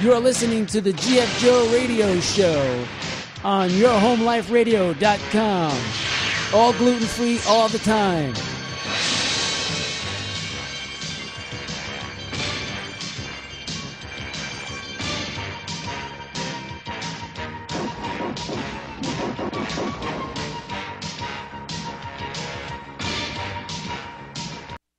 You're listening to the GF Joe Radio Show on yourhomeliferadio.com. All gluten-free all the time.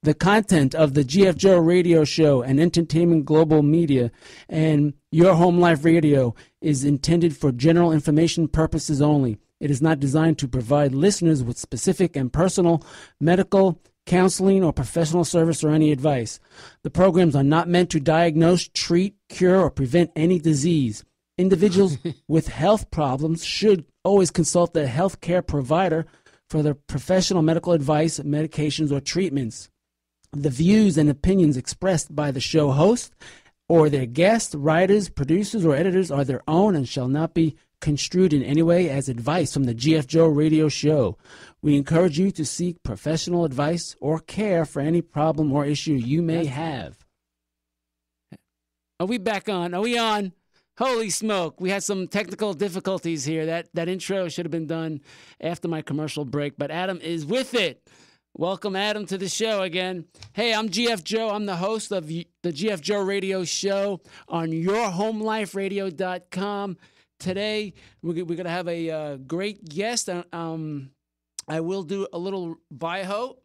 The content of the GF Joe Radio Show and Entertainment Global Media and Your Home Life Radio is intended for general information purposes only. It is not designed to provide listeners with specific and personal medical, counseling, or professional service or any advice. The programs are not meant to diagnose, treat, cure, or prevent any disease. Individuals with health problems should always consult their health care provider for their professional medical advice, medications, or treatments. The views and opinions expressed by the show host or their guests, writers, producers, or editors are their own and shall not be construed in any way as advice from the GF Joe Radio Show. We encourage you to seek professional advice or care for any problem or issue you may have. Are we back on? Are we on? Holy smoke. We had some technical difficulties here. That intro should have been done after my commercial break, but Adam is with it. Welcome, Adam, to the show again. Hey, I'm GF Joe. I'm the host of the GF Joe Radio Show on yourhomeliferadio.com. Today, we're going to have a great guest. I will do a little bio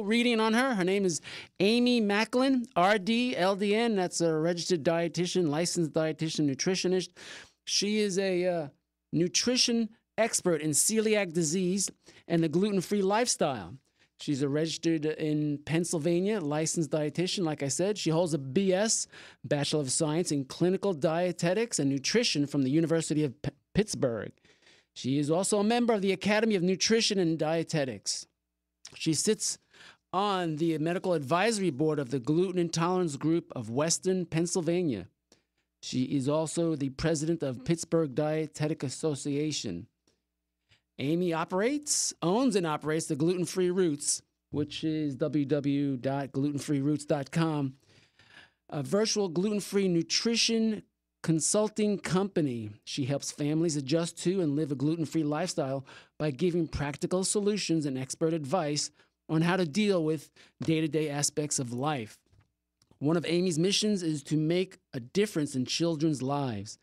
reading on her. Her name is Amy Macklin, RD, LDN. That's a registered dietitian, licensed dietitian, nutritionist. She is a nutrition expert in celiac disease and the gluten-free lifestyle. She's a registered in Pennsylvania, licensed dietitian, like I said. She holds a BS, Bachelor of Science, in Clinical Dietetics and Nutrition from the University of Pittsburgh. She is also a member of the Academy of Nutrition and Dietetics. She sits on the Medical Advisory Board of the Gluten Intolerance Group of Western Pennsylvania. She is also the president of Pittsburgh Dietetic Association. Amy owns and operates the Gluten-Free Roots, which is www.glutenfreeroots.com, a virtual gluten-free nutrition consulting company. She helps families adjust to and live a gluten-free lifestyle by giving practical solutions and expert advice on how to deal with day-to-day aspects of life. One of Amy's missions is to make a difference in children's lives.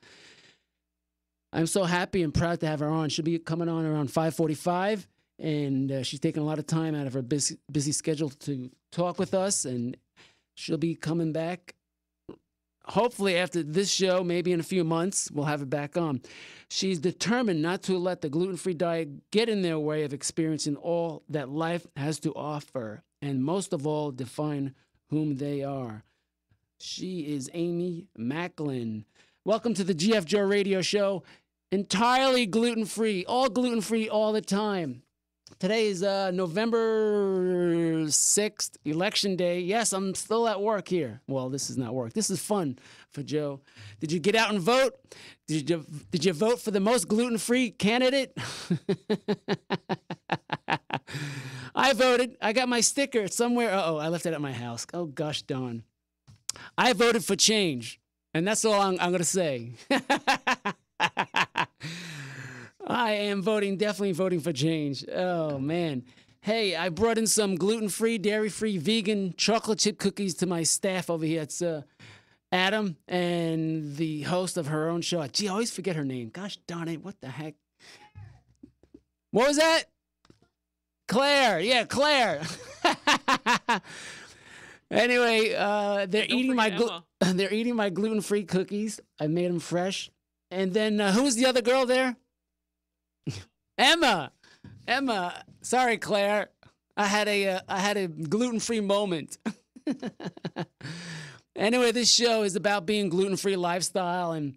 I'm so happy and proud to have her on. She'll be coming on around 5:45, and she's taking a lot of time out of her busy schedule to talk with us, and she'll be coming back hopefully after this show, maybe in a few months. We'll have her back on. She's determined not to let the gluten-free diet get in their way of experiencing all that life has to offer, and most of all, define whom they are. She is Amy Macklin. Welcome to the GF Joe Radio Show. Entirely gluten-free, all the time. Today is November 6th, Election Day. Yes, I'm still at work here. Well, this is not work. This is fun for Joe. Did you get out and vote? Did you vote for the most gluten-free candidate? I voted. I got my sticker somewhere. Uh-oh, I left it at my house. Oh, gosh darn. I voted for change. And that's all I'm going to say. I am definitely voting for change. Oh, man. Hey, I brought in some gluten-free, dairy-free, vegan chocolate chip cookies to my staff over here. It's Adam and the host of her own show. Gee, I always forget her name. Gosh darn it, what the heck? What was that? Claire. Yeah, Claire. Anyway, they're eating my gluten-free cookies. I made them fresh. And then who's the other girl there? Emma. Sorry, Claire. I had a gluten-free moment. Anyway, this show is about being gluten-free lifestyle, and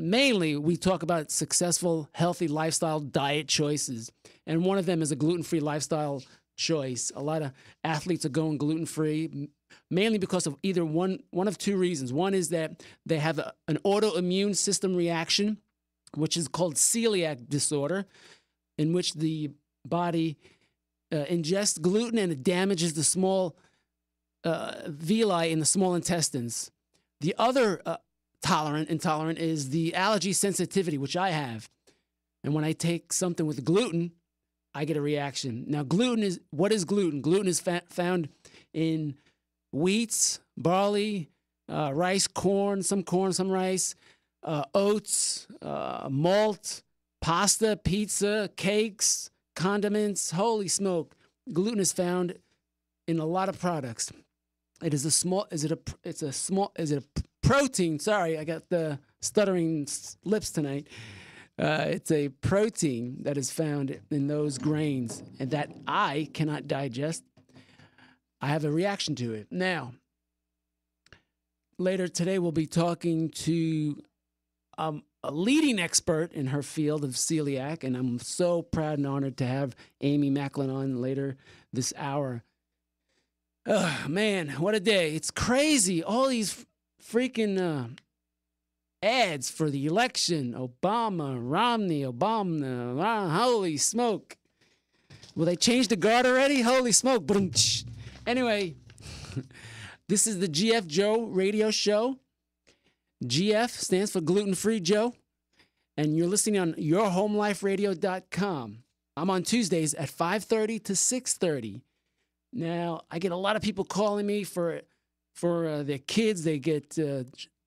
mainly we talk about successful, healthy lifestyle diet choices. And one of them is a gluten-free lifestyle choice. A lot of athletes are going gluten-free, mainly because of either one of two reasons. One is that they have an autoimmune system reaction, which is called celiac disorder, in which the body ingests gluten and it damages the small villi in the small intestines. The other intolerant is the allergy sensitivity, which I have. And when I take something with gluten, I get a reaction. Now, what is gluten? Gluten is found in wheats, barley, rice, corn, some rice, oats, malt, pasta, pizza, cakes, condiments. Holy smoke. Gluten is found in a lot of products. It is a protein. Sorry, I got the stuttering lips tonight. It's a protein that is found in those grains and that I cannot digest. I have a reaction to it. Now, later today, we'll be talking to a leading expert in her field of celiac, and I'm so proud and honored to have Amy Macklin on later this hour. Man, what a day. It's crazy. All these freaking ads for the election. Romney, Obama. Holy smoke. Will they change the guard already? Holy smoke. Anyway, this is the GF Joe radio show. GF stands for Gluten Free Joe. And you're listening on yourhomeliferadio.com. I'm on Tuesdays at 5:30 to 6:30. Now, I get a lot of people calling me for their kids. They get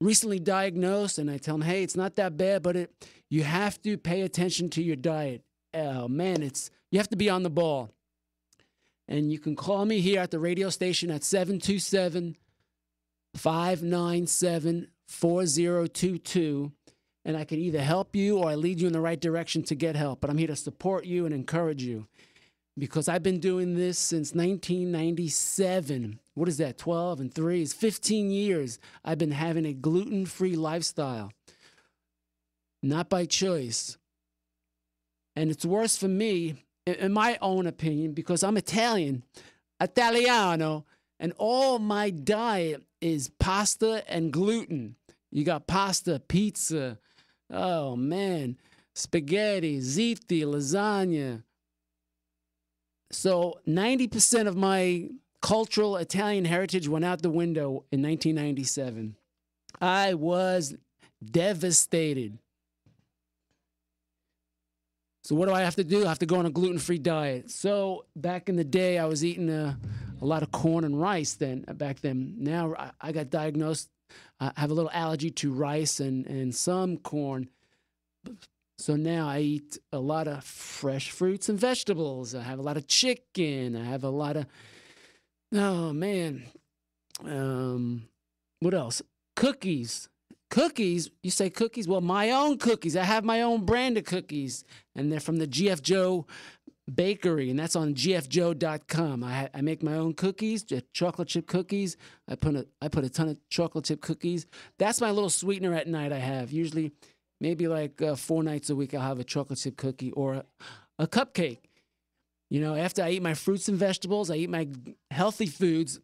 recently diagnosed, and I tell them, hey, it's not that bad, but you have to pay attention to your diet. Oh, man, you have to be on the ball. And you can call me here at the radio station at 727-597-4022, and I can either help you or I lead you in the right direction to get help. But I'm here to support you and encourage you, because I've been doing this since 1997. What is that, 12 and 3? It's 15 years I've been having a gluten-free lifestyle. Not by choice. And it's worse for me, in my own opinion, because I'm Italiano, and all my diet is pasta and gluten. You got pasta, pizza, oh man, spaghetti, ziti, lasagna. So 90% of my cultural Italian heritage went out the window in 1997. I was devastated. So what do I have to do? I have to go on a gluten-free diet. So back in the day, I was eating a lot of corn and rice back then. Now I got diagnosed. I have a little allergy to rice and some corn. So now I eat a lot of fresh fruits and vegetables. I have a lot of chicken. I have a lot of, oh man, what else? Cookies. Cookies, you say cookies? Well, my own cookies. I have my own brand of cookies, and they're from the GF Joe Bakery, and that's on gfjoe.com. I make my own cookies, chocolate chip cookies. I put a ton of chocolate chip cookies. That's my little sweetener at night I have. Usually maybe like 4 nights a week I'll have a chocolate chip cookie or a cupcake. You know, after I eat my fruits and vegetables, I eat my healthy foods,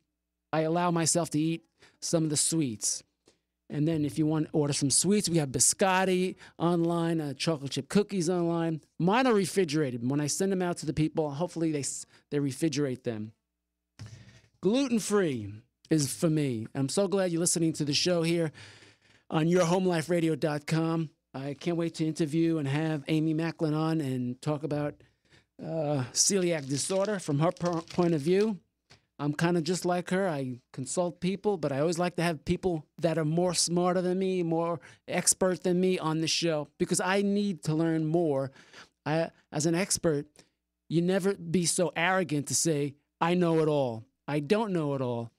I allow myself to eat some of the sweets. And then if you want to order some sweets, we have biscotti online, chocolate chip cookies online. Mine are refrigerated. When I send them out to the people, hopefully they refrigerate them. Gluten-free is for me. I'm so glad you're listening to the show here on yourhomeliferadio.com. I can't wait to interview and have Amy Macklin on and talk about celiac disorder from her point of view. I'm kind of just like her. I consult people, but I always like to have people that are more smarter than me, more expert than me on the show, because I need to learn more. As an expert, you never be so arrogant to say, I know it all. I don't know it all.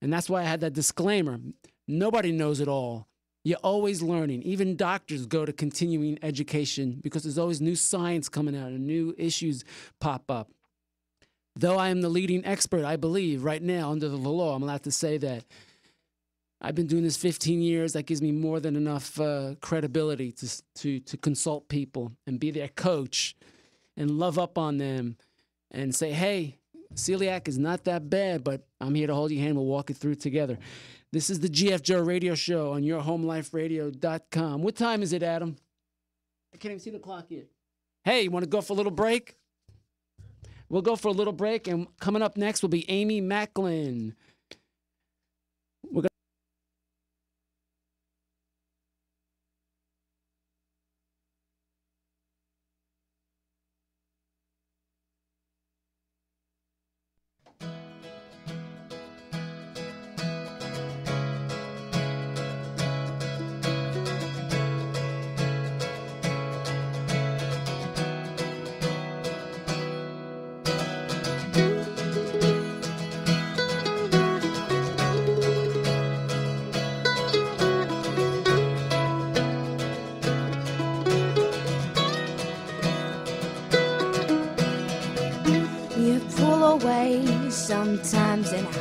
And that's why I had that disclaimer. Nobody knows it all. You're always learning. Even doctors go to continuing education because there's always new science coming out and new issues pop up. Though I am the leading expert, I believe, right now, under the law, I'm allowed to say that. I've been doing this 15 years. That gives me more than enough credibility to consult people and be their coach and love up on them and say, hey, celiac is not that bad, but I'm here to hold your hand. We'll walk it through together. This is the GF Joe Radio Show on yourhomeliferadio.com. What time is it, Adam? I can't even see the clock yet. Hey, you want to go for a little break? We'll go for a little break, and coming up next will be Amy Macklin. pull away sometimes, and I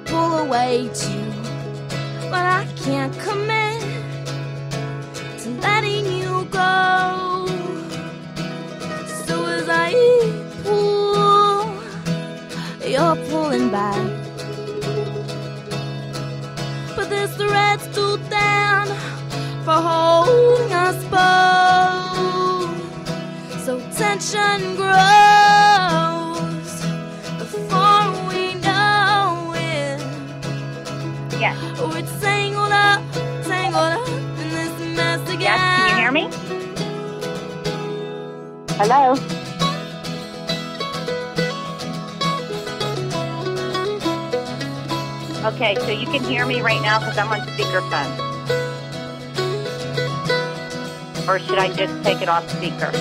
pull away too. But I can't commit to letting you go. So as I pull, you're pulling back. But this thread's too thin for holding us both. So tension grows before we know it. Yes. We're tangled up in this mess again. Yes, can you hear me? Hello? Okay, so you can hear me right now because I'm on speakerphone. Or should I just take it off speaker?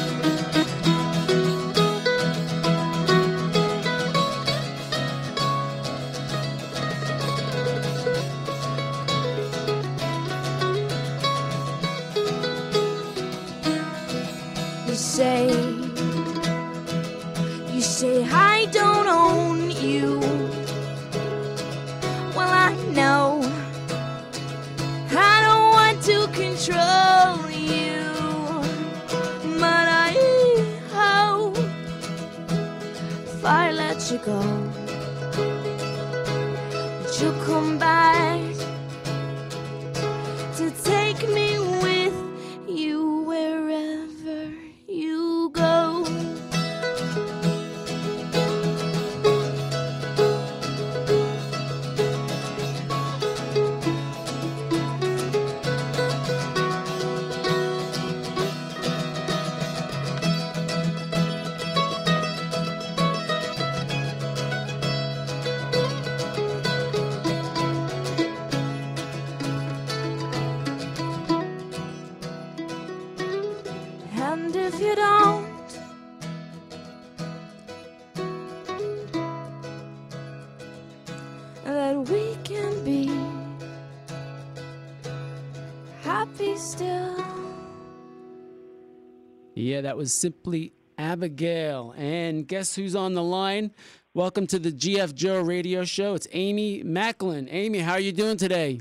You say I don't own you. Well, I know I don't want to control you, but I hope if I let you go, that you'll come back to take me with you wherever you go. And if you don't, that we can be happy still. Yeah, that was Simply Abigail. And guess who's on the line? Welcome to the GF Joe radio show. It's Amy Macklin. Amy, how are you doing today?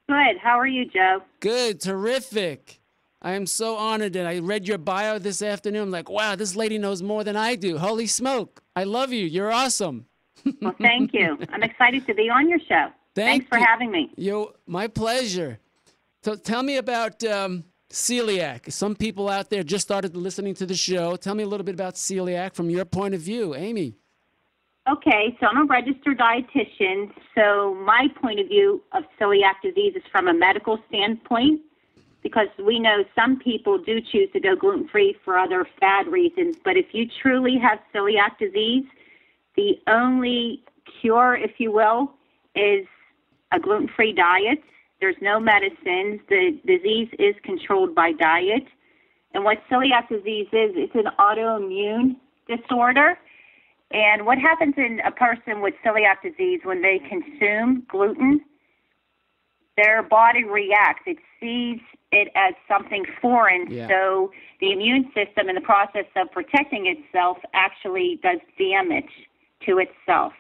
Good. How are you, Joe? Good, terrific. I am so honored that I read your bio this afternoon. I'm like, wow, this lady knows more than I do. Holy smoke. I love you. You're awesome. Well, thank you. I'm excited to be on your show. Thanks for having me. My pleasure. So tell me about celiac. Some people out there just started listening to the show. Tell me a little bit about celiac from your point of view, Amy. Okay, so I'm a registered dietitian. So my point of view of celiac disease is from a medical standpoint, because we know some people do choose to go gluten-free for other fad reasons. But if you truly have celiac disease, the only cure, if you will, is a gluten-free diet. There's no medicines. The disease is controlled by diet. And what celiac disease is, it's an autoimmune disorder. And what happens in a person with celiac disease when they consume gluten, their body reacts. It sees it as something foreign. Yeah. So the immune system, in the process of protecting itself, actually does damage to itself.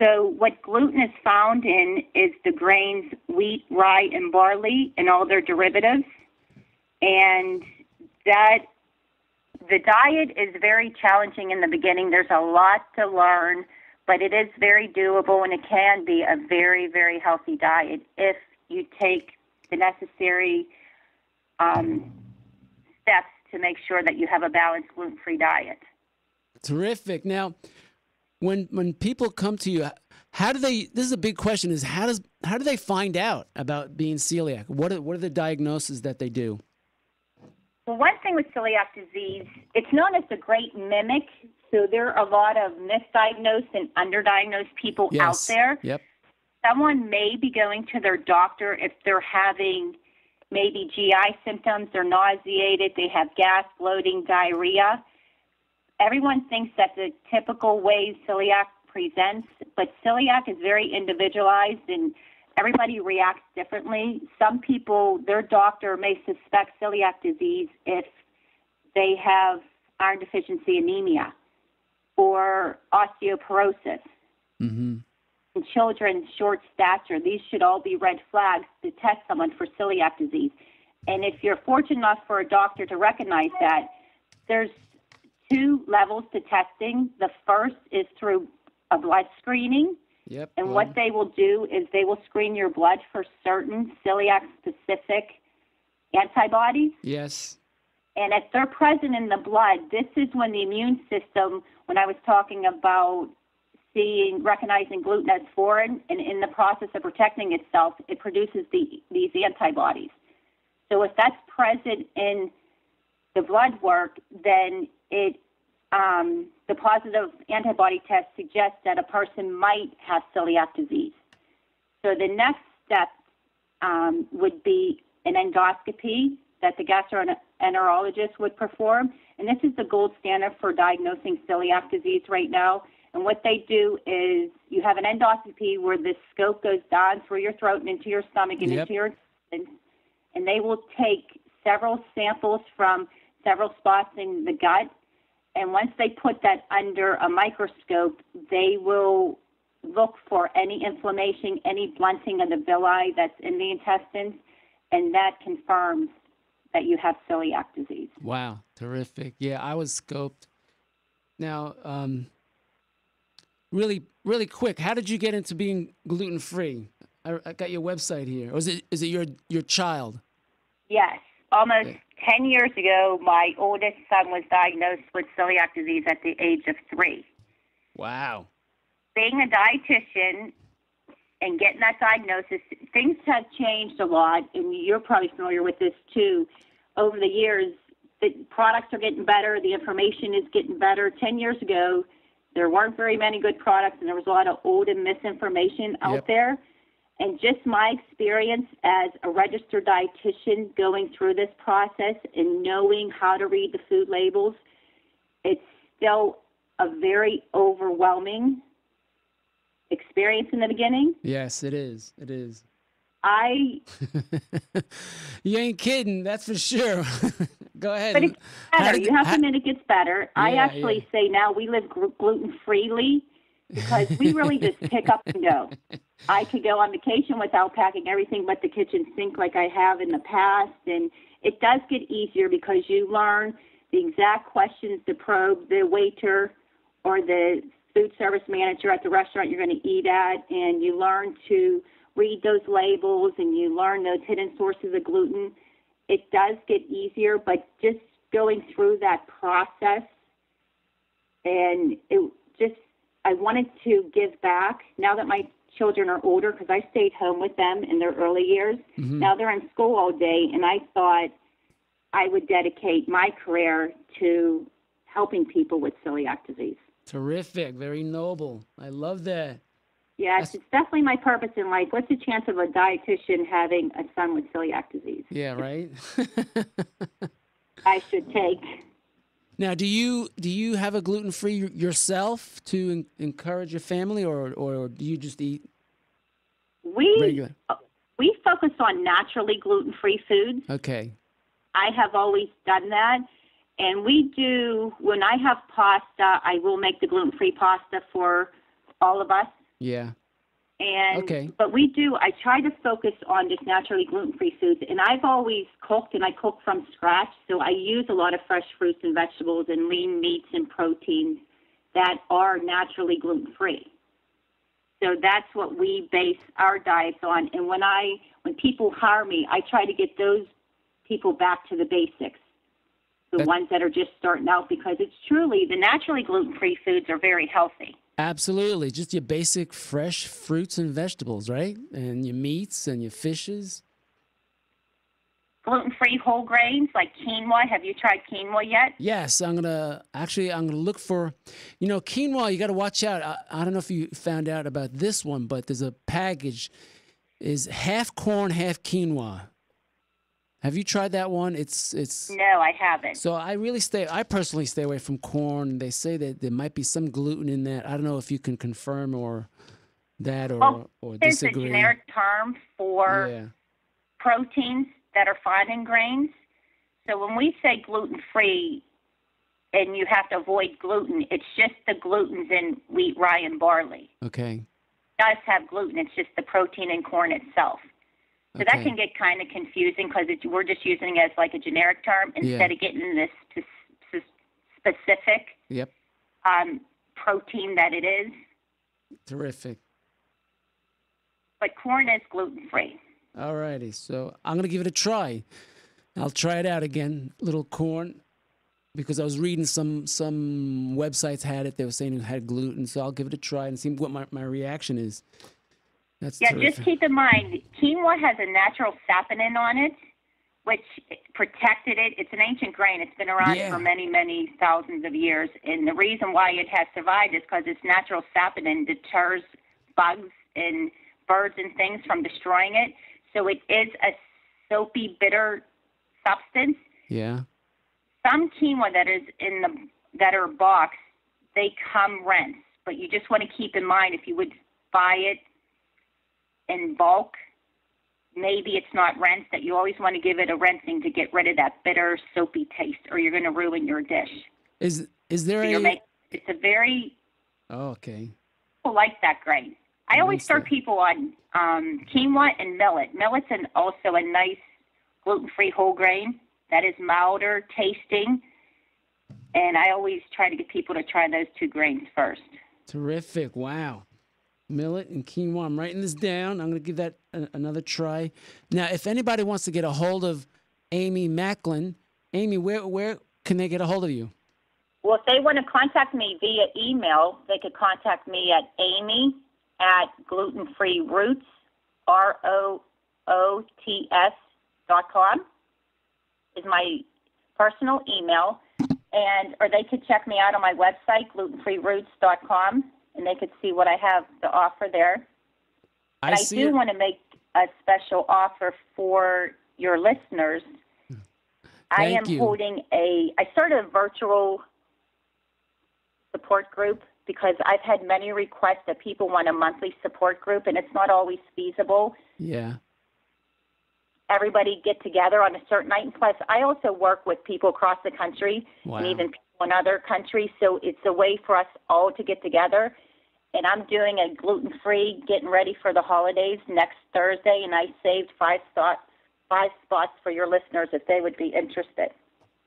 So what gluten is found in is the grains wheat, rye, and barley and all their derivatives. And that the diet is very challenging in the beginning. There's a lot to learn, but it is very doable, and it can be a very, very healthy diet if you take the necessary steps to make sure that you have a balanced gluten-free diet. Terrific. Now, when people come to you, how do they? This is a big question. Is how do they find out about being celiac? What are the diagnoses that they do? Well, one thing with celiac disease, it's known as the great mimic. So there are a lot of misdiagnosed and underdiagnosed people out there. Yep. Someone may be going to their doctor if they're having maybe GI symptoms, they're nauseated, they have gas, bloating, diarrhea. Everyone thinks that's the typical way celiac presents, but celiac is very individualized and everybody reacts differently. Some people, their doctor may suspect celiac disease if they have iron deficiency anemia, or osteoporosis. Mm-hmm. In children, short stature, these should all be red flags to test someone for celiac disease. And if you're fortunate enough for a doctor to recognize that, there's 2 levels to testing. The first is through a blood screening. Yep. And what they will do is they will screen your blood for certain celiac-specific antibodies. Yes. And if they're present in the blood, this is when the immune system, when I was talking about recognizing gluten as foreign, and in the process of protecting itself, it produces these antibodies. So if that's present in the blood work, then the positive antibody test suggests that a person might have celiac disease. So the next step would be an endoscopy that the gastroenterologist would perform. And this is the gold standard for diagnosing celiac disease right now. And what they do is you have an endoscopy where the scope goes down through your throat and into your stomach and into your intestines. And they will take several samples from several spots in the gut. And once they put that under a microscope, they will look for any inflammation, any blunting of the villi that's in the intestines, and that confirms that you have celiac disease. Wow, terrific. Yeah, I was scoped. Now, really quick, how did you get into being gluten-free? I got your website here. Or is it your child? Yes. Almost 10 years ago, my oldest son was diagnosed with celiac disease at the age of 3. Wow. Being a dietitian and getting that diagnosis, things have changed a lot, and you're probably familiar with this too. Over the years, the products are getting better, the information is getting better. 10 years ago, there weren't very many good products, and there was a lot of old and misinformation out there. And just my experience as a registered dietitian going through this process and knowing how to read the food labels, it's still a very overwhelming experience in the beginning. Yes, it is. It is. You ain't kidding, that's for sure. Go ahead. But it's better. You have to admit it gets better. I actually say now we live gluten-freely because we really just pick up and go. I could go on vacation without packing everything but the kitchen sink like I have in the past, and it does get easier because you learn the exact questions to probe the waiter or the food service manager at the restaurant you're going to eat at, and you learn to read those labels and you learn those hidden sources of gluten. It does get easier, but just going through that process, and I wanted to give back now that my children are older, because I stayed home with them in their early years. Mm-hmm. Now they're in school all day, and I thought I would dedicate my career to helping people with celiac disease. Terrific. Very noble. I love that. Yes, it's definitely my purpose in life. What's the chance of a dietitian having a son with celiac disease? Yeah, right? I should take. Now, do you have a gluten-free yourself to encourage your family, or do you just eat regular? We focus on naturally gluten-free foods. Okay. I have always done that. And we do, when I have pasta, I will make the gluten-free pasta for all of us. Yeah. And but I try to focus on just naturally gluten-free foods. And I've always cooked, and I cook from scratch. So I use a lot of fresh fruits and vegetables and lean meats and proteins that are naturally gluten-free. So that's what we base our diets on. And when people hire me, I try to get those people back to the basics, the ones that are just starting out, because it's truly, the naturally gluten-free foods are very healthy. Absolutely. Just your basic fresh fruits and vegetables, right? And your meats and your fishes. Gluten-free whole grains like quinoa. Have you tried quinoa yet? Yes, I'm gonna look for, quinoa. You got to watch out. I don't know if you found out about this one, but there's a package is half corn, half quinoa. Have you tried that one? It's. No, I haven't. So I personally stay away from corn. They say that there might be some gluten in that. I don't know if you can confirm or disagree. There's a generic term for proteins that are found in grains. So when we say gluten-free, and you have to avoid gluten. It's just the glutens in wheat, rye, and barley. Okay. It does have gluten. It's just the protein in corn itself. So that Okay. can get kind of confusing because we're just using it as like a generic term instead of getting this specific Yep. protein that it is. Terrific. But corn is gluten-free. All righty. So I'm going to give it a try. I'll try it out again. Little corn, because I was reading some websites had it. They were saying it had gluten. So I'll give it a try and see what my reaction is. That's Yeah, terrific. just keep in mind, quinoa has a natural saponin on it, which protected it. It's an ancient grain. It's been around Yeah. for many, many thousands of years. And the reason why it has survived is because its natural saponin deters bugs and birds and things from destroying it. So it is a soapy, bitter substance. Yeah. Some quinoa that are boxed, they come rinsed. But you just want to keep in mind, if you would buy it in bulk, maybe it's not rinsed, that you always want to give it a rinsing to get rid of that bitter, soapy taste, or you're going to ruin your dish. Is there It's a very, Oh, okay. people like that grain. I always start people on quinoa and millet. Millet's also a nice gluten-free whole grain that is milder tasting, and I always try to get people to try those two grains first. Terrific. Wow. Millet and quinoa. I'm writing this down. I'm going to give that another try. Now, if anybody wants to get a hold of Amy Macklin, Amy, where can they get a hold of you? Well, if they want to contact me via email, they could contact me at amy@glutenfreeroots, ROOTS.com is my personal email. Or they could check me out on my website, glutenfreeroots.com, and they could see what I have to offer there. I And I do want to make a special offer for your listeners. I am holding I started a virtual support group because I've had many requests that people want a monthly support group, and it's not always feasible. Yeah. Everybody get together on a certain night. And plus, I also work with people across the country and even people in other countries. So it's a way for us all to get together. And I'm doing a gluten-free, getting ready for the holidays next Thursday, and I saved five spots for your listeners if they would be interested.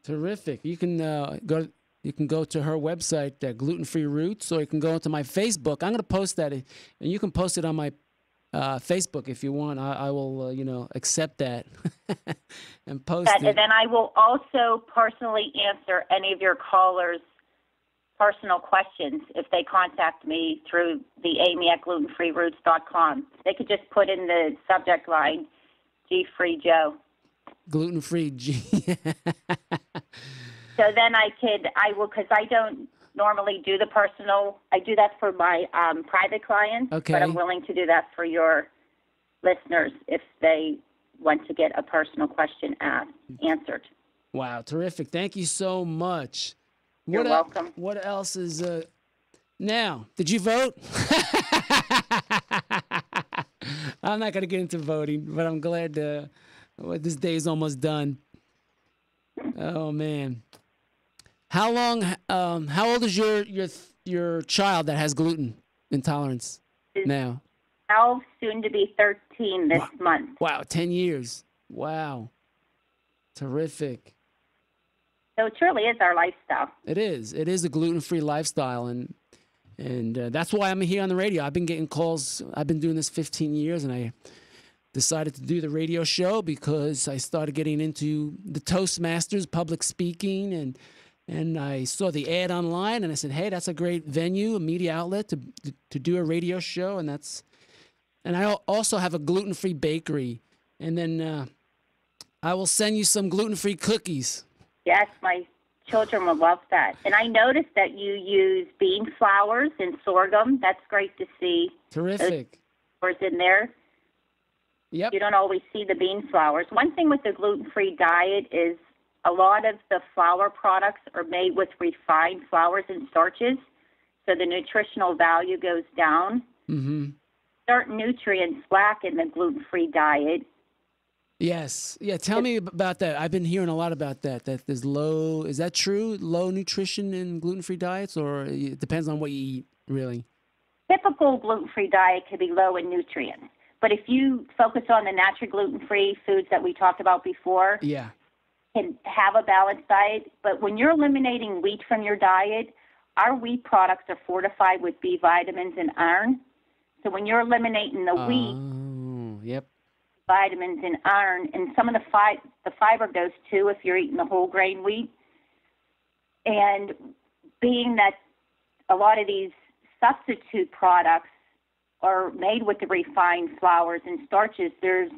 Terrific. You can go. You can go to her website, Gluten Free Roots, or you can go to my Facebook. I'm going to post that, and you can post it on my Facebook if you want. I will, accept that and post it. And then I will also personally answer any of your callers' personal questions if they contact me through the amy@glutenfreeroots.com. They could just put in the subject line, G-Free Joe. Gluten Free G. So then I will, because I don't normally do the personal. I do that for my private clients, Okay. but I'm willing to do that for your listeners if they want to get a personal question answered. Wow, terrific. Thank you so much. You're welcome. What else is now? Did you vote? I'm not going to get into voting, but I'm glad this day is almost done. Oh man. How old is your child that has gluten intolerance now? 12, soon to be 13 this month. Wow, 10 years. Wow. Terrific. So it truly is our lifestyle. It is. It is a gluten-free lifestyle, and that's why I'm here on the radio. I've been getting calls. I've been doing this 15 years, and I decided to do the radio show because I started getting into the Toastmasters, public speaking, and I saw the ad online, and I said, hey, that's a great venue, a media outlet to do a radio show, and I also have a gluten-free bakery, and then I will send you some gluten-free cookies. Yes, my children will love that. And I noticed that you use bean flours and sorghum. That's great to see. Terrific. Those in there. Yep. You don't always see the bean flours. One thing with the gluten-free diet is a lot of the flour products are made with refined flours and starches, so the nutritional value goes down. Mm-hmm. Certain nutrients lack in the gluten-free diet. Yes. Yeah. Tell me about that. I've been hearing a lot about that. That there's low. Is that true? Low nutrition in gluten-free diets, or it depends on what you eat, really? Typical gluten-free diet can be low in nutrients. But if you focus on the natural gluten-free foods that we talked about before, Yeah. can have a balanced diet. But when you're eliminating wheat from your diet, our wheat products are fortified with B vitamins and iron. So when you're eliminating the wheat, Oh, yep. vitamins and iron, and some of the fiber goes too if you're eating the whole grain wheat. And being that a lot of these substitute products are made with the refined flours and starches, there's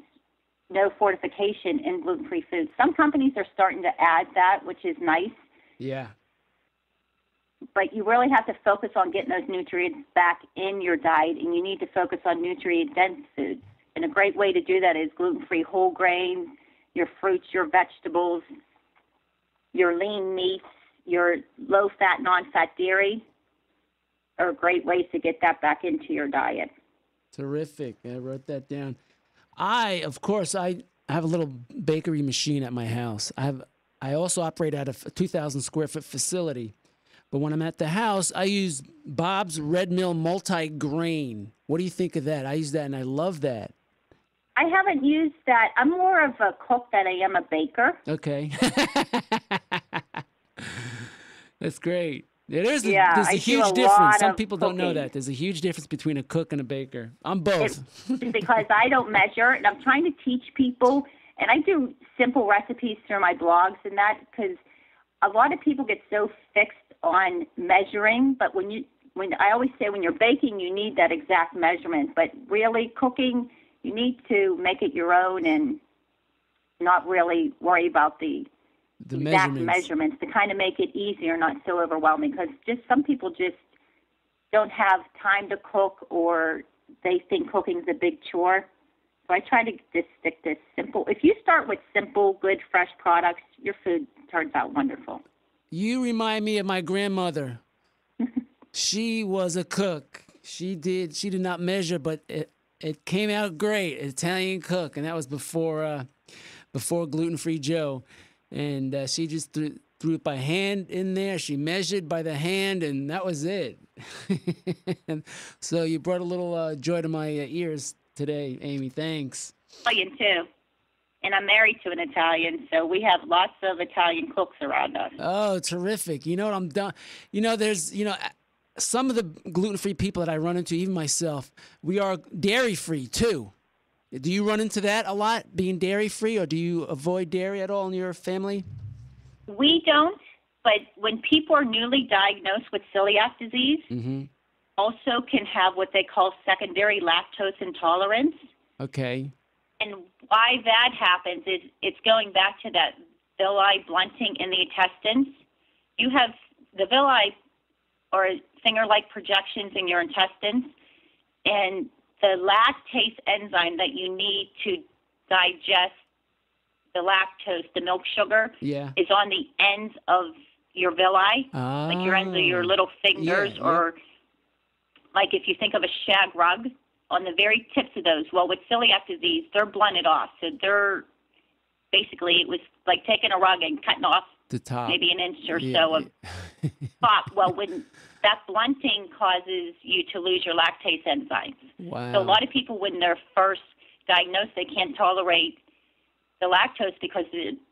no fortification in gluten-free foods. Some companies are starting to add that, which is nice, Yeah. but you really have to focus on getting those nutrients back in your diet, and you need to focus on nutrient-dense foods. And a great way to do that is gluten-free whole grains, your fruits, your vegetables, your lean meats, your low-fat, non-fat dairy are great ways to get that back into your diet. Terrific. I wrote that down. Of course, I have a little bakery machine at my house. I also operate out of a 2,000 square foot facility. But when I'm at the house, I use Bob's Red Mill multi-grain. What do you think of that? I use that and I love that. I haven't used that. I'm more of a cook than I am a baker. Okay. That's great. There's Yeah, a I do huge a difference. lot Some of people don't know cooking. that. There's a huge difference between a cook and a baker. I'm both. It's because I don't measure, and I'm trying to teach people, and I do simple recipes through my blogs and that, because a lot of people get so fixed on measuring, but when I always say when you're baking, you need that exact measurement, but really cooking, you need to make it your own and not really worry about the exact measurements to kind of make it easier, not so overwhelming, because just some people just don't have time to cook, or they think cooking's a big chore. So I try to just stick to simple. If you start with simple, good, fresh products, your food turns out wonderful. You remind me of my grandmother. She was a cook. She did not measure, but it came out great. Italian cook, and that was before Gluten-Free Joe. And she just threw it by hand in there. She measured by the hand, and that was it. And so you brought a little joy to my ears today, Amy. Thanks. Italian too, and I'm married to an Italian, so we have lots of Italian cooks around us. Oh, terrific. You know what I'm done. There's, some of the gluten-free people that I run into, even myself, we are dairy-free too. Do you run into that a lot, being dairy-free, or do you avoid dairy at all in your family? We don't, but when people are newly diagnosed with celiac disease, also can have what they call secondary lactose intolerance. Okay. And why that happens is it's going back to that villi blunting in the intestines. You have the villi or finger-like projections in your intestines, and the lactase enzyme that you need to digest the lactose, the milk sugar, is on the ends of your villi, like your ends of your little fingers, or like if you think of a shag rug, on the very tips of those. Well, with celiac disease, they're blunted off. So they're basically, it was like taking a rug and cutting off the top, maybe an inch or so of top. Well, when that blunting causes you to lose your lactase enzymes. Wow. So a lot of people, when they're first diagnosed, they can't tolerate the lactose because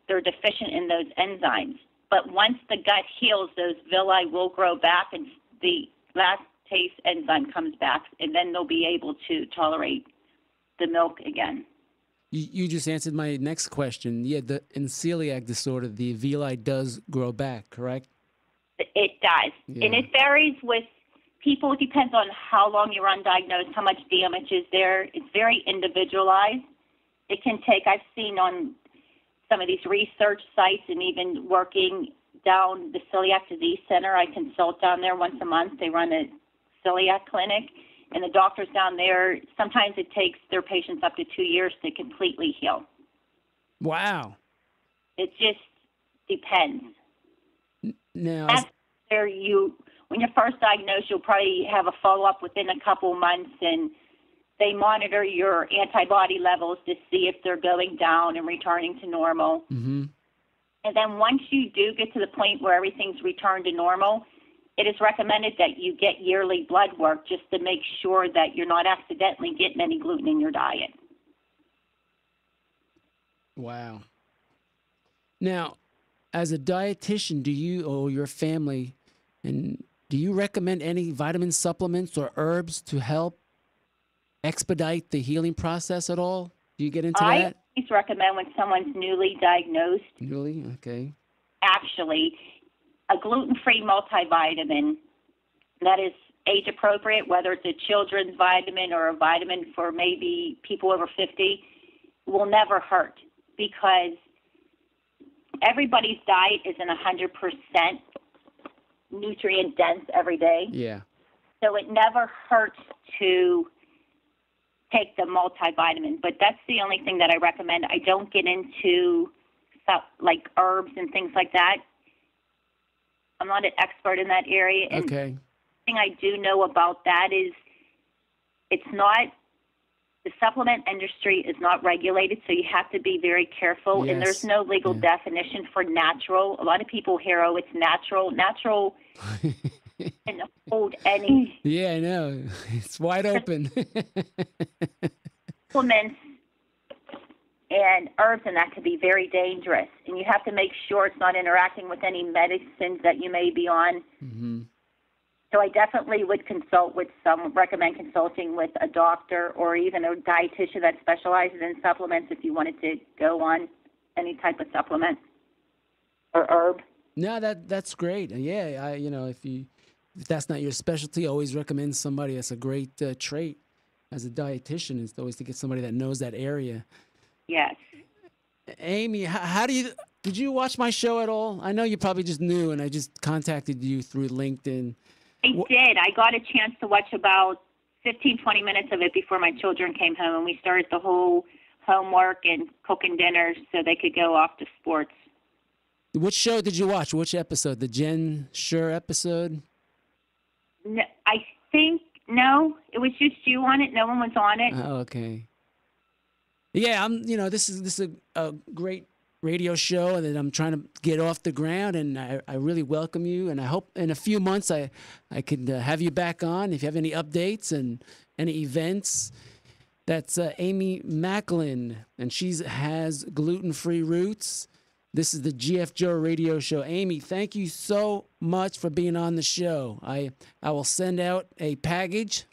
they're deficient in those enzymes. But once the gut heals, those villi will grow back, and the lactase enzyme comes back, and then they'll be able to tolerate the milk again. You just answered my next question. Yeah, in celiac disorder, the villi does grow back, correct? It does. Yeah. And it varies with people. It depends on how long you're undiagnosed, how much damage is there. It's very individualized. It can take, I've seen on some of these research sites, and even working down the Celiac Disease Center, I consult down there once a month. They run a celiac clinic, and the doctors down there, sometimes it takes their patients up to 2 years to completely heal. Wow. It just depends. Now, that's where when you're first diagnosed, you'll probably have a follow-up within a couple months, and They monitor your antibody levels to see if they're going down and returning to normal. Mm-hmm. And then once you do get to the point where everything's returned to normal, it is recommended that you get yearly blood work just to make sure that you're not accidentally getting any gluten in your diet. Wow. Now, as a dietitian, do you or your family, and do you recommend any vitamin supplements or herbs to help expedite the healing process at all? Do you get into that? I always recommend when someone's newly diagnosed, Really? Okay. actually, a gluten-free multivitamin that is age-appropriate, whether it's a children's vitamin or a vitamin for maybe people over 50, will never hurt, because everybody's diet isn't 100% nutrient dense every day. Yeah. So it never hurts to take the multivitamin, but that's the only thing that I recommend. I don't get into stuff like herbs and things like that. I'm not an expert in that area. And Okay. the thing I do know about that is it's not, the supplement industry is not regulated, so you have to be very careful. And there's Yes. no legal definition for natural. A lot of people hear, oh, it's natural. Natural can hold any Yeah, I know. It's wide open. supplements and herbs, and that can be very dangerous. And you have to make sure it's not interacting with any medicines that you may be on. Mm-hmm. So I definitely would recommend consulting with a doctor or even a dietitian that specializes in supplements if you wanted to go on any type of supplement or herb. No, that's great. Yeah, if that's not your specialty, always recommend somebody. That's a great trait as a dietitian, is always to get somebody that knows that area. Yes. Amy, did you watch my show at all? I know you probably just knew, and I just contacted you through LinkedIn. I did. I got a chance to watch about 15, 20 minutes of it before my children came home, and we started the whole homework and cooking dinners so they could go off to sports. Which show did you watch? Which episode? The Jen Sure episode? No, I think, no, it was just you on it. No one was on it. Oh, okay. Yeah, this is a great radio show that I'm trying to get off the ground, and I really welcome you, and I hope in a few months I could have you back on if you have any updates and any events. That's Amy Macklin, and she has gluten-free roots. This is the GF Joe radio show. Amy, thank you so much for being on the show. I will send out a package.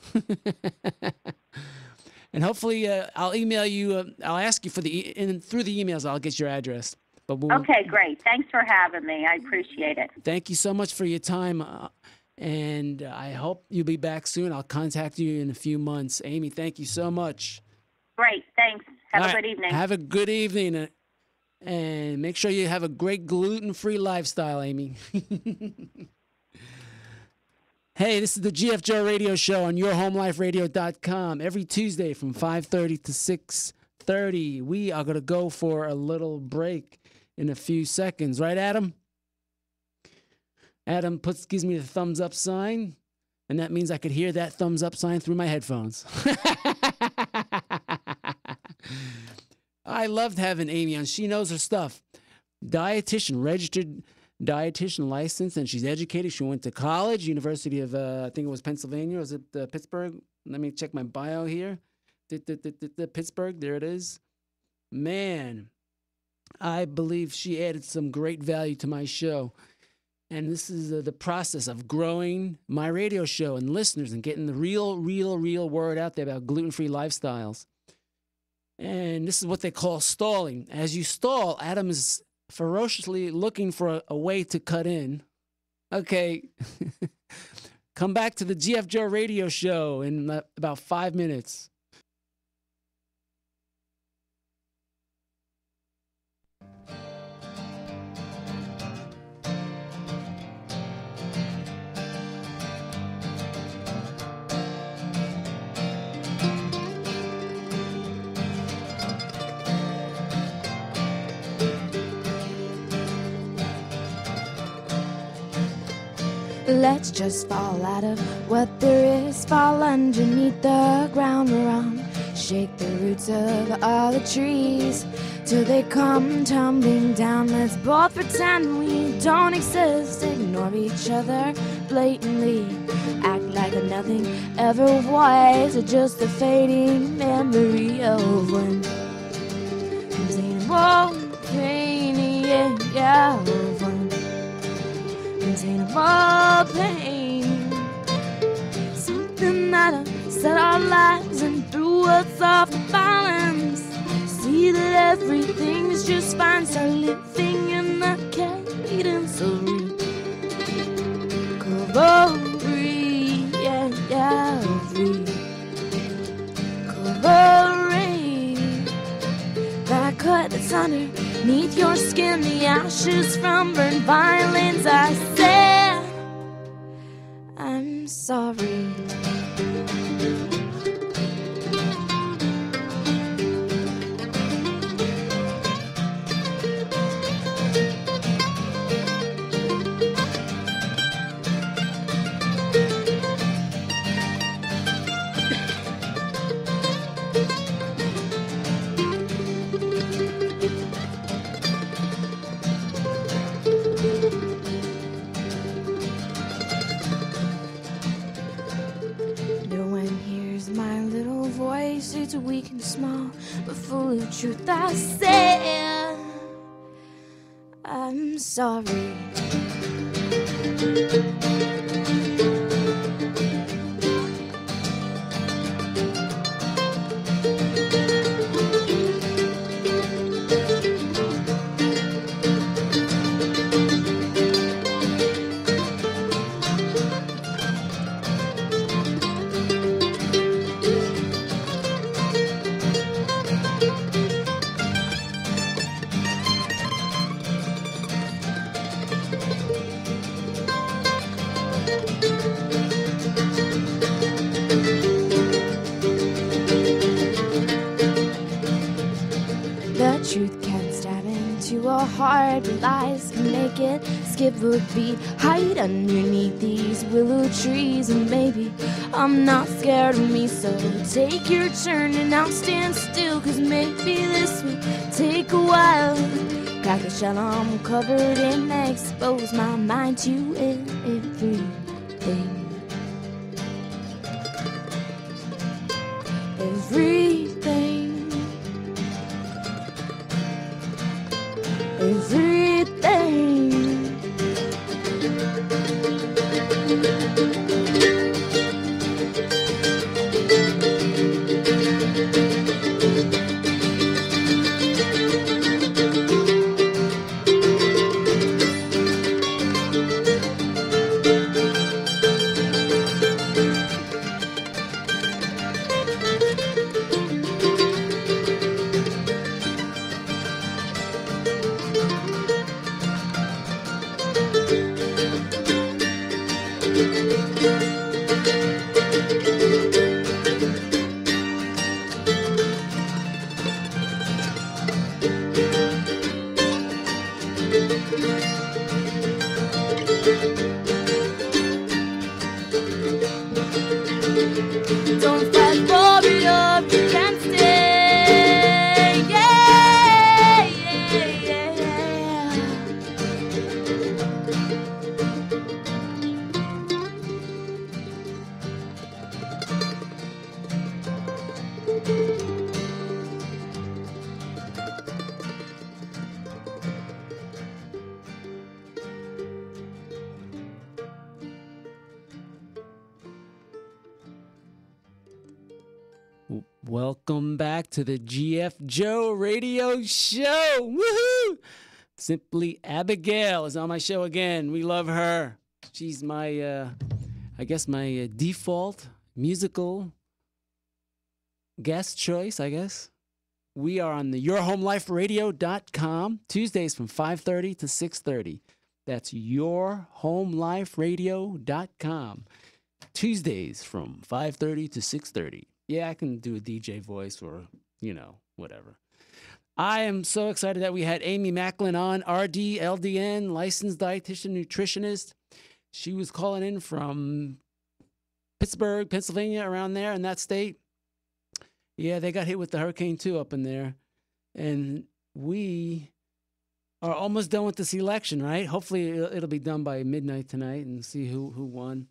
And hopefully, I'll email you. I'll ask you through the emails. I'll get your address. But Okay, great. Thanks for having me. I appreciate it. Thank you so much for your time, and I hope you'll be back soon. I'll contact you in a few months. Amy, thank you so much. Great. Thanks. Have All a right, good evening. Have a good evening, and make sure you have a great gluten-free lifestyle, Amy. Hey, this is the GF Joe Radio Show on YourHomeLifeRadio.com every Tuesday from 5:30 to 6:30. We are going to go for a little break in a few seconds. Right, Adam? Adam gives me the thumbs up sign, and that means I could hear that thumbs up sign through my headphones. I loved having Amy on. She knows her stuff. Dietitian, registered dietitian license, and she's educated. She went to college, University of, I think it was Pennsylvania. Was it Pittsburgh? Let me check my bio here. Pittsburgh, there it is. Man, I believe she added some great value to my show. And this is the process of growing my radio show and listeners and getting the real word out there about gluten-free lifestyles. And this is what they call stalling. As you stall, Adam is ferociously looking for a way to cut in. Okay. Come back to the GF Joe radio show in about 5 minutes. Let's just fall out of what there is, fall underneath the ground we're on. Shake the roots of all the trees till they come tumbling down. Let's both pretend we don't exist, ignore each other blatantly, act like nothing ever was, just a fading memory of when untamable pain, yeah, of when untamable pain. Something that set our lives and threw us off the balance. See that everything is just fine. Start living in the cadence of recovery, yeah, recovery. That cut that's underneath your skin, the ashes from burned violence. I said, I'm sorry. It's weak and small, but full of truth. I said, I'm sorry. Truth can stab into a heart, but lies can make it skip a beat. Hide underneath these willow trees, and maybe I'm not scared of me. So take your turn and I'll stand still, cause maybe this will take a while. Crack the shell I'm covered in, expose my mind to everything. Everything. Don't fight for it up, you can't stay. Yeah, yeah, yeah. Welcome back to the GF Joe Radio Show. Woohoo! Simply Abigail is on my show again. We love her. She's my, I guess, my default musical guest choice, I guess. We are on the yourhomeliferadio.com, Tuesdays from 5:30 to 6:30. That's yourhomeliferadio.com, Tuesdays from 5:30 to 6:30. Yeah, I can do a DJ voice or, whatever. I am so excited that we had Amy Macklin on, RD, LDN, licensed dietitian, nutritionist. She was calling in from Pittsburgh, Pennsylvania, around there in that state. Yeah, they got hit with the hurricane too up in there. And we are almost done with this election, right? Hopefully it'll be done by midnight tonight and see who won.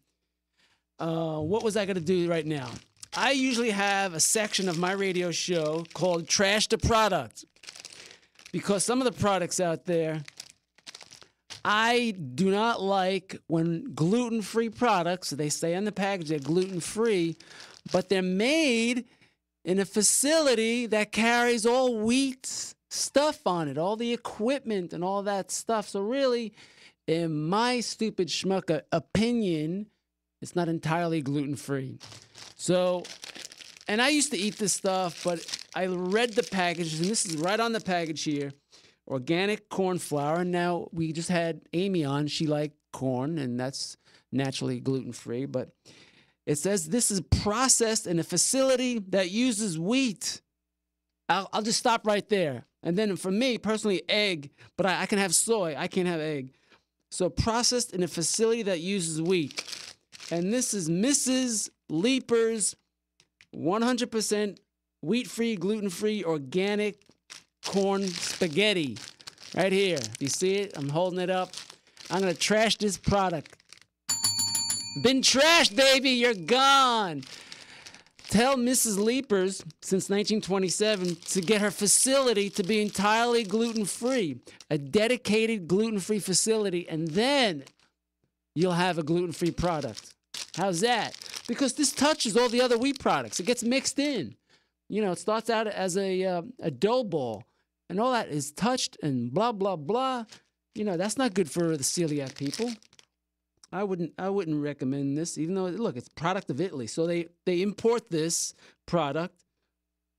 What was I going to do right now? I usually have a section of my radio show called Trash the Product, because some of the products out there, I do not like when gluten-free products, they say on the package they're gluten-free, but they're made in a facility that carries all wheat stuff on it, all the equipment and all that stuff. So really, in my stupid schmuck opinion, it's not entirely gluten-free. So, and I used to eat this stuff, but I read the package, and this is right on the package here. Organic corn flour. Now, we just had Amy on. She liked corn, and that's naturally gluten-free. But it says this is processed in a facility that uses wheat. I'll just stop right there. And then for me, personally, egg. But I can have soy. I can't have egg. So processed in a facility that uses wheat. And this is Mrs. Leeper's 100% wheat-free, gluten-free, organic corn spaghetti. Right here. You see it? I'm holding it up. I'm going to trash this product. Been trashed, baby. You're gone. Tell Mrs. Leepers, since 1927, to get her facility to be entirely gluten-free. A dedicated gluten-free facility, and then you'll have a gluten-free product. How's that? Because this touches all the other wheat products. It gets mixed in. You know, it starts out as a dough ball, and all that is touched and blah, blah, blah. You know, that's not good for the celiac people. I wouldn't recommend this, even though, look, it's a product of Italy. So they import this product,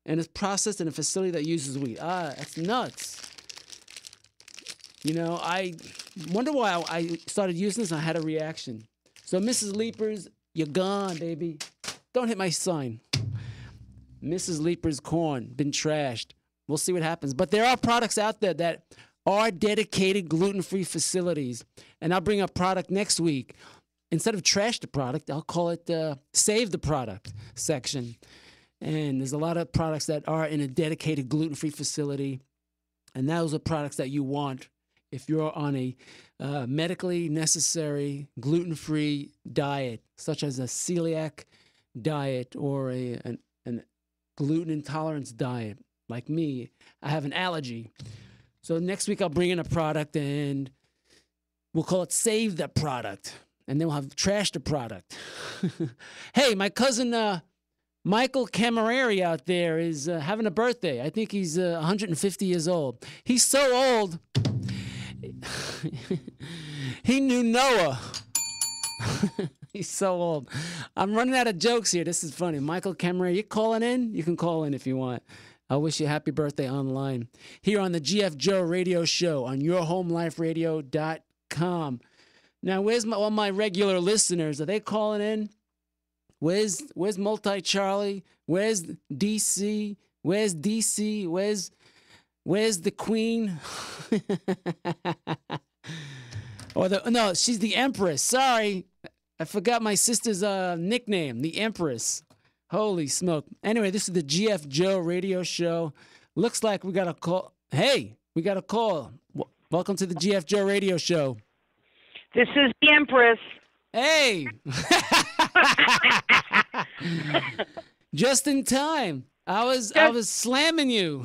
and it's processed in a facility that uses wheat. That's nuts. You know, I wonder why I started using this and I had a reaction. So, Mrs. Leepers, you're gone, baby. Don't hit my sign. Mrs. Leeper's corn, been trashed. We'll see what happens. But there are products out there that are dedicated gluten-free facilities. And I'll bring a product next week. Instead of trash the product, I'll call it save the product section. And there's a lot of products that are in a dedicated gluten-free facility. And those are products that you want if you're on a medically necessary gluten-free diet, such as a celiac diet or an gluten intolerance diet. Like me, I have an allergy. So next week I'll bring in a product and we'll call it Save the Product. And then we'll have Trash the Product. Hey, my cousin Michael Camerari out there is having a birthday. I think he's 150 years old. He's so old, he knew Noah. He's so old. I'm running out of jokes here. This is funny. Michael Camerari, you calling in? You can call in if you want. I wish you a happy birthday online. Here on the GF Joe Radio Show on yourhomeliferadio.com. Now, where's all my regular listeners? Are they calling in? Where's Multi Charlie? Where's DC? Where's DC? Where's the Queen? No, she's the Empress. Sorry, I forgot my sister's nickname, the Empress. Holy smoke. Anyway, this is the GF Joe Radio Show. Looks like we got a call. Hey, we got a call. Welcome to the GF Joe Radio Show. This is the Empress. Hey. Just in time. I was slamming you.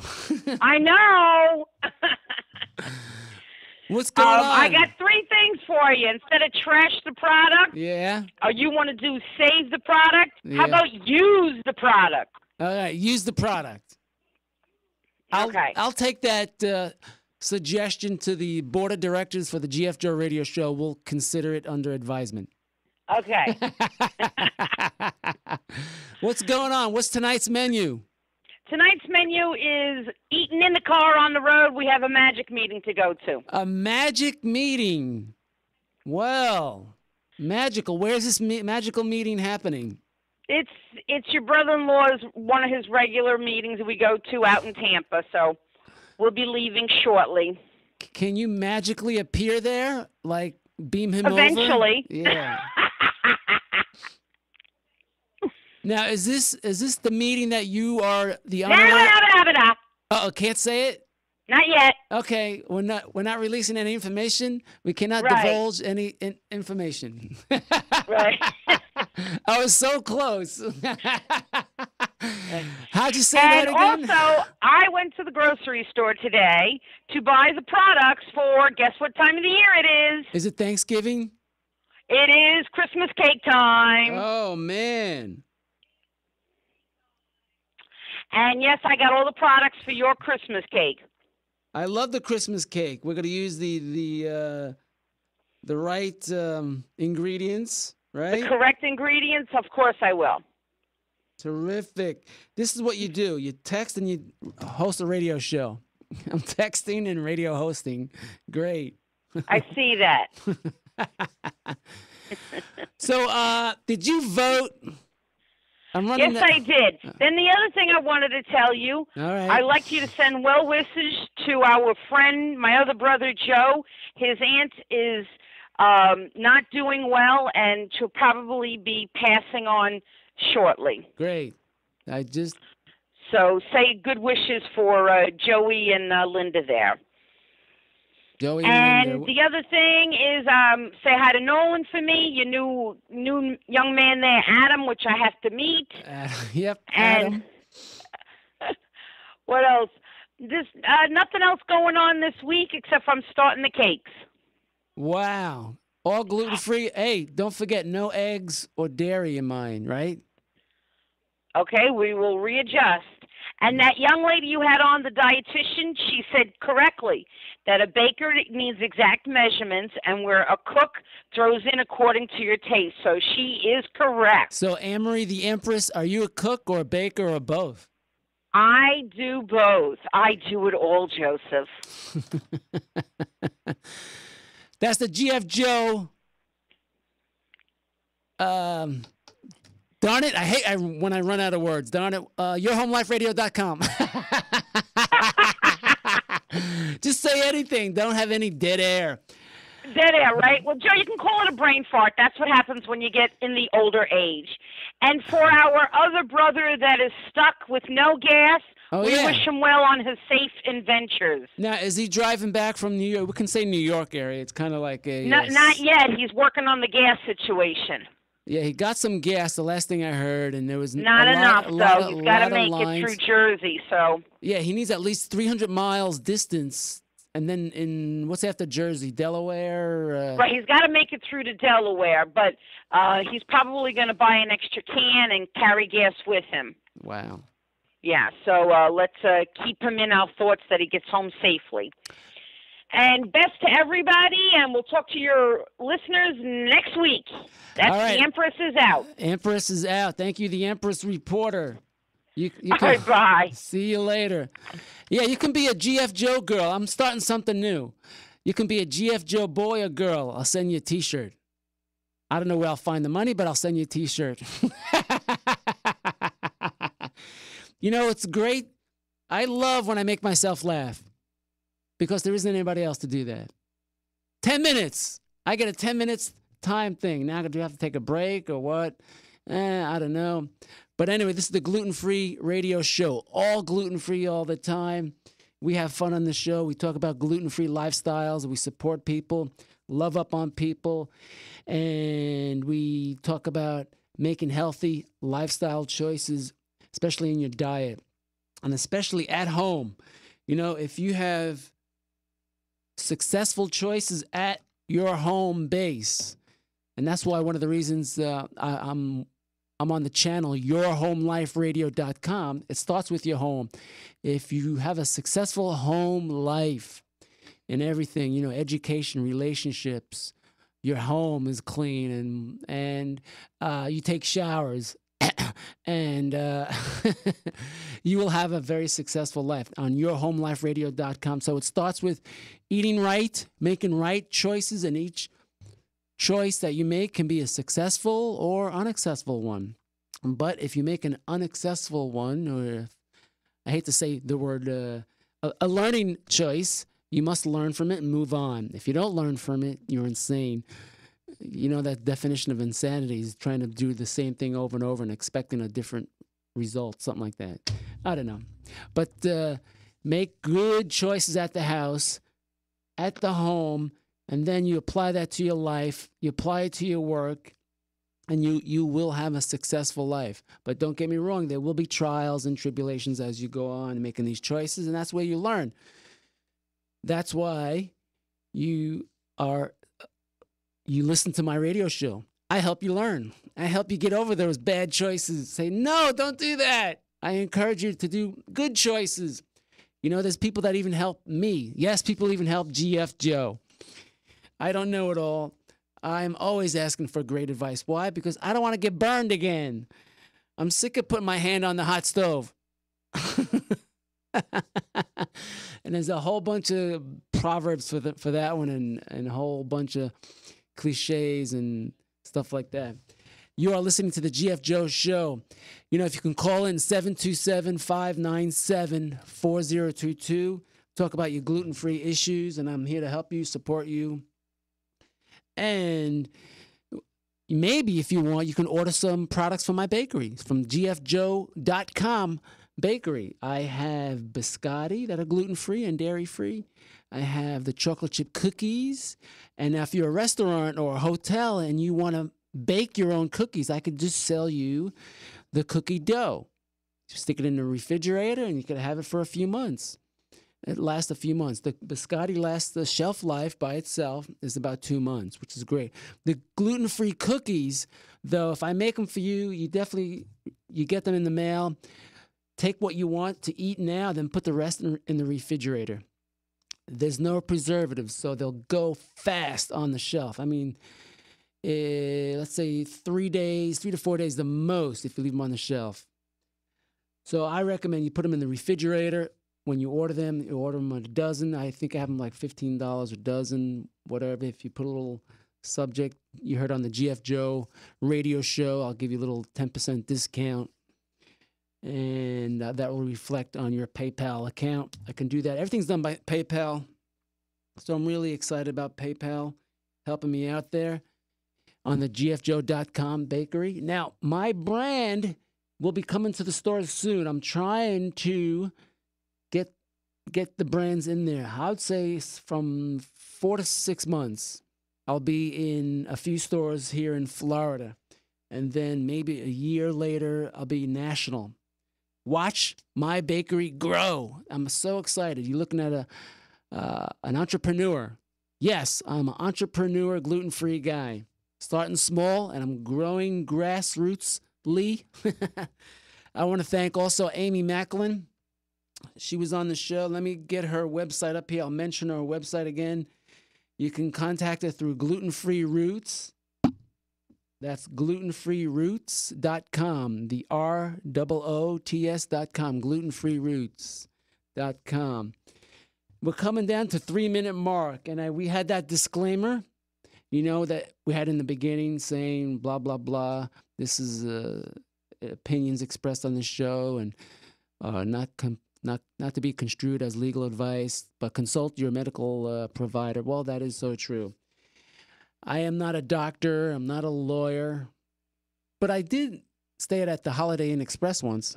I know. What's going on? I got three things for you. Instead of trash the product, yeah. You want to do save the product? Yeah. How about use the product? All right, use the product. Okay. I'll take that suggestion to the board of directors for the GF Joe Radio Show. We'll consider it under advisement. Okay. What's going on? What's tonight's menu? Tonight's menu is eating in the car on the road. We have a magic meeting to go to. A magic meeting. Well, magical. Where's this magical meeting happening? It's your brother-in-law's, one of his regular meetings we go to out in Tampa, so we'll be leaving shortly. Can you magically appear there? Like beam him over? Eventually. Yeah. Now, is this the meeting that you are the honorary? Uh-oh, can't say it? Not yet. Okay, we're not releasing any information. We cannot Right. divulge any information. Right. I was so close. How'd you say that And again? also, I went to the grocery store today to buy the products for, guess what time of the year it is? Is it Thanksgiving? It is Christmas cake time. Oh man. And yes, I got all the products for your Christmas cake. I love the Christmas cake. We're gonna use the right ingredients, right? The correct ingredients? Of course I will. Terrific. This is what you do. You text and you host a radio show. I'm texting and radio hosting. Great. I see that. So, did you vote? I'm running. Yes, I did. Then the other thing I wanted to tell you, All right. I'd like you to send well wishes to our friend, my other brother, Joe. His aunt is not doing well, and she'll probably be passing on shortly. Great. I just. So say good wishes for Joey and Linda there. Joey And Linda. the other thing is say hi to Nolan for me, your new young man there, Adam, which I have to meet. Yep. And Adam. what else? This nothing else going on this week except I'm starting the cakes. Wow. All gluten free. Hey, don't forget no eggs or dairy in mine, right? Okay, we will readjust. And that young lady you had on, the dietitian, she said correctly that a baker needs exact measurements and where a cook throws in according to your taste. So she is correct. So, Amory the Empress, are you a cook or a baker or both? I do both. I do it all, Joseph. That's the GF Joe. Darn it, I hate when I run out of words. Darn it, yourhomeliferadio.com. Just say anything. Don't have any dead air. Dead air, right? Well, Joe, you can call it a brain fart. That's what happens when you get in the older age. And for our other brother that is stuck with no gas, we wish him well on his safe adventures. Now, is he driving back from New York? We can say New York area. It's kind of like a... Not yet. He's working on the gas situation. Yeah, he got some gas, the last thing I heard, and there was not enough, though. He's got to make lines. it through Jersey, so... Yeah, he needs at least 300 miles distance, and then in, what's after Jersey, Delaware? Right, he's got to make it through to Delaware, but he's probably going to buy an extra can and carry gas with him. Wow. Yeah, so let's keep him in our thoughts that he gets home safely. And best to everybody, and we'll talk to your listeners next week. That's All right. The Empress is out. Empress is out. Thank you, the Empress Reporter. You All right, bye. See you later. Yeah, you can be a GF Joe girl. I'm starting something new. You can be a GF Joe boy or girl. I'll send you a T-shirt. I don't know where I'll find the money, but I'll send you a T-shirt. You know, it's great. I love when I make myself laugh because there isn't anybody else to do that. 10 minutes. I get a 10 minutes time thing. Now, do you have to take a break or what? I don't know. But anyway, this is the gluten-free radio show. All gluten-free all the time. We have fun on the show. We talk about gluten-free lifestyles. We support people, love up on people. And we talk about making healthy lifestyle choices, especially in your diet and especially at home. You know, if you have successful choices at your home base, and that's why one of the reasons I'm on the channel, yourhomeliferadio.com. It starts with your home. If you have a successful home life and everything, you know, education, relationships, your home is clean and you take showers and you will have a very successful life on yourhomeliferadio.com. So it starts with eating right, making right choices, and each choice that you make can be a successful or unsuccessful one. But if you make an unsuccessful one, or I hate to say the word, a learning choice, You must learn from it and move on. If you don't learn from it, you're insane. You know, that definition of insanity is trying to do the same thing over and over and expecting a different result, something like that. I don't know. But make good choices at the house, at the home, and then you apply that to your life, you apply it to your work, and you will have a successful life. But don't get me wrong, there will be trials and tribulations as you go on making these choices, and that's where you learn. That's why you listen to my radio show. I help you learn. I help you get over those bad choices. Say, no, don't do that. I encourage you to do good choices. You know, there's people that even help me. Yes, people even help GF Joe. I don't know it all. I'm always asking for great advice. Why? Because I don't want to get burned again. I'm sick of putting my hand on the hot stove. And there's a whole bunch of proverbs for that one and a whole bunch of cliches and stuff like that. You are listening to the GF Joe Show. You know, if you can call in 727-597-4022, talk about your gluten-free issues, and I'm here to help you, support you. And maybe if you want, you can order some products from my bakery, from gfjoe.com bakery. I have biscotti that are gluten-free and dairy-free. I have the chocolate chip cookies. And if you're a restaurant or a hotel and you want to bake your own cookies, I could just sell you the cookie dough. You stick it in the refrigerator and you can have it for a few months. It lasts a few months. The biscotti lasts, the shelf life by itself is about 2 months, which is great. The gluten-free cookies, though, if I make them for you, you get them in the mail. Take what you want to eat now, then put the rest in the refrigerator. There's no preservatives, so they'll go fast on the shelf. I mean, let's say 3 to 4 days the most if you leave them on the shelf. So I recommend you put them in the refrigerator. When you order them a dozen. I think I have them like $15 a dozen, whatever. If you put a little subject you heard on the GF Joe radio show, I'll give you a little 10% discount. And that will reflect on your PayPal account. I can do that. Everything's done by PayPal. So I'm really excited about PayPal helping me out there on the gfjoe.com bakery. Now, my brand will be coming to the stores soon. I'm trying to get the brands in there. I would say from 4 to 6 months. I'll be in a few stores here in Florida. And then maybe a year later, I'll be national. Watch my bakery grow. I'm so excited. You're looking at an entrepreneur. Yes, I'm an entrepreneur, gluten-free guy. Starting small, and I'm growing grassrootsly. I want to thank also Amy Macklin. She was on the show. Let me get her website up here. I'll mention her website again. You can contact her through Gluten Free Roots. That's glutenfreeroots.com. The ROOTS.com. Glutenfreeroots.com. We're coming down to 3-minute mark, and we had that disclaimer, you know, that we had in the beginning saying blah blah blah. This is opinions expressed on the show, and not to be construed as legal advice, but consult your medical provider. Well, that is so true. I am not a doctor. I'm not a lawyer. But I did stay at the Holiday Inn Express once.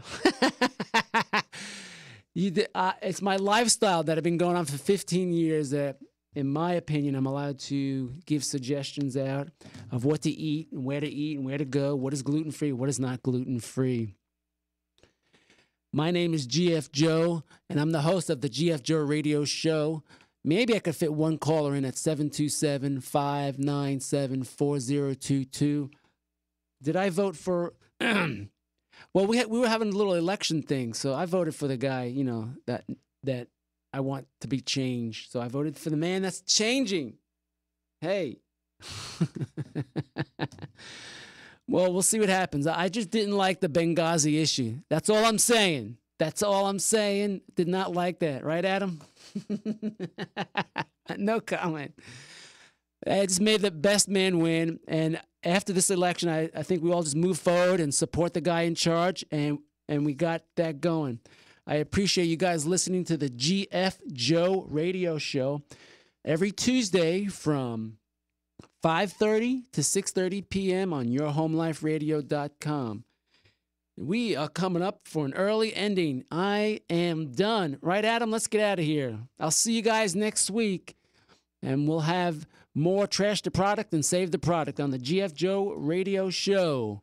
It's my lifestyle that I've been going on for 15 years that, in my opinion, I'm allowed to give suggestions out of what to eat and where to go, what is gluten-free, what is not gluten-free. My name is GF Joe, and I'm the host of the GF Joe Radio Show. Maybe I could fit one caller in at 727-597-4022. Did I vote for... Well, we were having a little election thing, so I voted for the guy, you know, that I want to be changed. So I voted for the man that's changing. Hey. Well, we'll see what happens. I just didn't like the Benghazi issue. That's all I'm saying. That's all I'm saying. Did not like that. Right, Adam? No comment. I just made the best man win. And after this election, I think we all just move forward and support the guy in charge. And we got that going. I appreciate you guys listening to the GF Joe Radio Show every Tuesday from 5:30 to 6:30 p.m. on yourhomeliferadio.com. We are coming up for an early ending. I am done. Right, Adam? Let's get out of here. I'll see you guys next week, and we'll have more Trash the Product and Save the Product on the GF Joe Radio Show.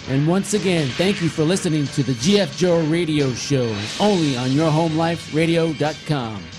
And once again, thank you for listening to the GF Joe Radio Show, only on yourhomeliferadio.com.